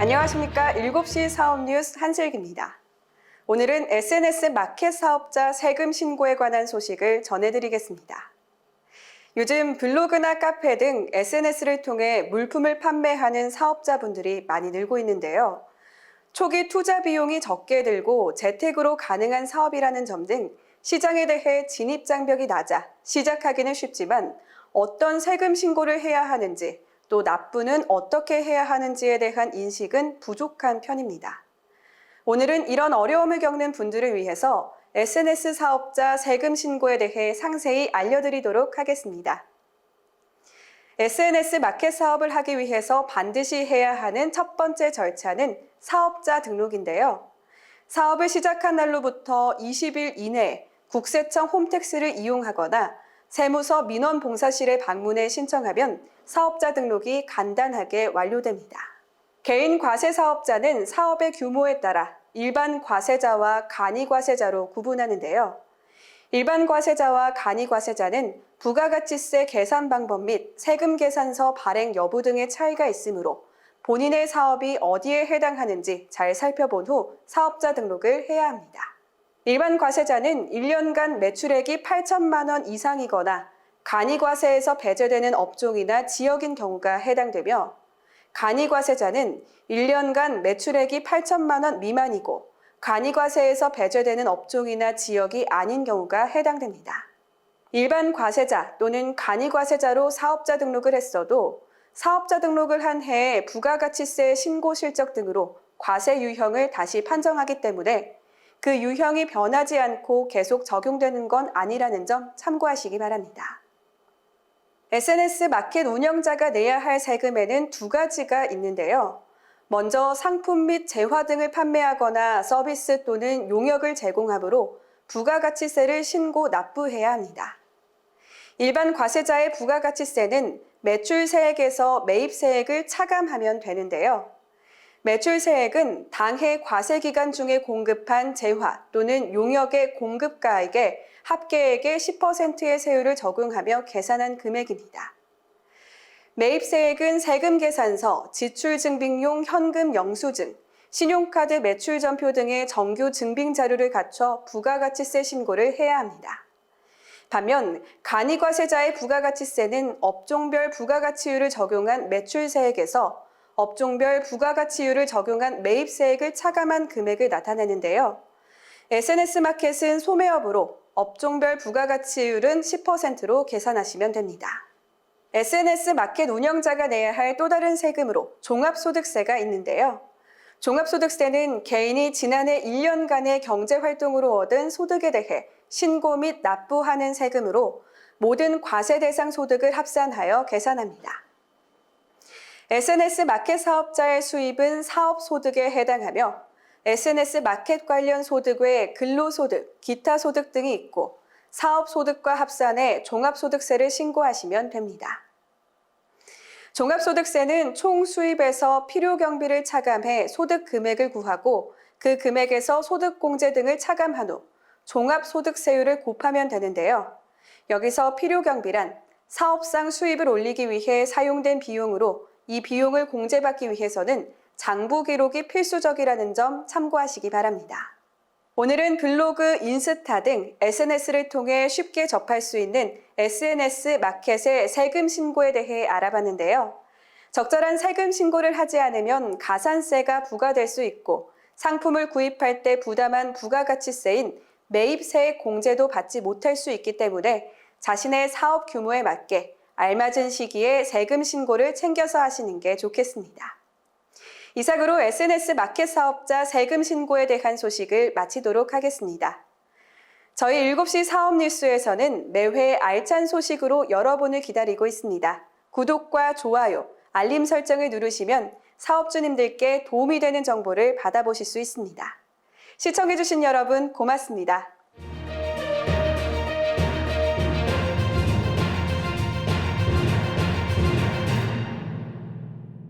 안녕하십니까. 7시 사업 뉴스 한슬기입니다. 오늘은 SNS 마켓 사업자 세금 신고에 관한 소식을 전해드리겠습니다. 요즘 블로그나 카페 등 SNS를 통해 물품을 판매하는 사업자분들이 많이 늘고 있는데요. 초기 투자 비용이 적게 들고 재택으로 가능한 사업이라는 점 등 시장에 대해 진입 장벽이 낮아 시작하기는 쉽지만 어떤 세금 신고를 해야 하는지 또 납부는 어떻게 해야 하는지에 대한 인식은 부족한 편입니다. 오늘은 이런 어려움을 겪는 분들을 위해서 SNS 사업자 세금 신고에 대해 상세히 알려드리도록 하겠습니다. SNS 마켓 사업을 하기 위해서 반드시 해야 하는 첫 번째 절차는 사업자 등록인데요. 사업을 시작한 날로부터 20일 이내에 국세청 홈택스를 이용하거나 세무서 민원봉사실에 방문해 신청하면 사업자 등록이 간단하게 완료됩니다. 개인 과세 사업자는 사업의 규모에 따라 일반 과세자와 간이 과세자로 구분하는데요. 일반 과세자와 간이 과세자는 부가가치세 계산 방법 및 세금 계산서 발행 여부 등의 차이가 있으므로 본인의 사업이 어디에 해당하는지 잘 살펴본 후 사업자 등록을 해야 합니다. 일반 과세자는 1년간 매출액이 8천만 원 이상이거나 간이과세에서 배제되는 업종이나 지역인 경우가 해당되며 간이과세자는 1년간 매출액이 8천만 원 미만이고 간이과세에서 배제되는 업종이나 지역이 아닌 경우가 해당됩니다. 일반 과세자 또는 간이과세자로 사업자 등록을 했어도 사업자 등록을 한 해에 부가가치세 신고 실적 등으로 과세 유형을 다시 판정하기 때문에 그 유형이 변하지 않고 계속 적용되는 건 아니라는 점 참고하시기 바랍니다. SNS 마켓 운영자가 내야 할 세금에는 두 가지가 있는데요. 먼저 상품 및 재화 등을 판매하거나 서비스 또는 용역을 제공하므로 부가가치세를 신고 납부해야 합니다. 일반 과세자의 부가가치세는 매출세액에서 매입세액을 차감하면 되는데요. 매출세액은 당해 과세기간 중에 공급한 재화 또는 용역의 공급가액에 합계액의 10%의 세율을 적용하며 계산한 금액입니다. 매입세액은 세금계산서, 지출증빙용 현금 영수증, 신용카드 매출전표 등의 정규 증빙 자료를 갖춰 부가가치세 신고를 해야 합니다. 반면 간이과세자의 부가가치세는 업종별 부가가치율을 적용한 매출세액에서 업종별 부가가치율을 적용한 매입세액을 차감한 금액을 나타내는데요. SNS 마켓은 소매업으로 업종별 부가가치율은 10%로 계산하시면 됩니다. SNS 마켓 운영자가 내야 할 또 다른 세금으로 종합소득세가 있는데요. 종합소득세는 개인이 지난해 1년간의 경제활동으로 얻은 소득에 대해 신고 및 납부하는 세금으로 모든 과세 대상 소득을 합산하여 계산합니다. SNS 마켓 사업자의 수입은 사업소득에 해당하며 SNS 마켓 관련 소득 외에 근로소득, 기타 소득 등이 있고 사업소득과 합산해 종합소득세를 신고하시면 됩니다. 종합소득세는 총 수입에서 필요경비를 차감해 소득 금액을 구하고 그 금액에서 소득공제 등을 차감한 후 종합소득세율을 곱하면 되는데요. 여기서 필요경비란 사업상 수입을 올리기 위해 사용된 비용으로 이 비용을 공제받기 위해서는 장부 기록이 필수적이라는 점 참고하시기 바랍니다. 오늘은 블로그, 인스타 등 SNS를 통해 쉽게 접할 수 있는 SNS 마켓의 세금 신고에 대해 알아봤는데요. 적절한 세금 신고를 하지 않으면 가산세가 부과될 수 있고 상품을 구입할 때 부담한 부가가치세인 매입세액 공제도 받지 못할 수 있기 때문에 자신의 사업 규모에 맞게 알맞은 시기에 세금 신고를 챙겨서 하시는 게 좋겠습니다. 이상으로 SNS 마켓 사업자 세금 신고에 대한 소식을 마치도록 하겠습니다. 저희 7시 사업 뉴스에서는 매회 알찬 소식으로 여러분을 기다리고 있습니다. 구독과 좋아요, 알림 설정을 누르시면 사업주님들께 도움이 되는 정보를 받아보실 수 있습니다. 시청해주신 여러분 고맙습니다.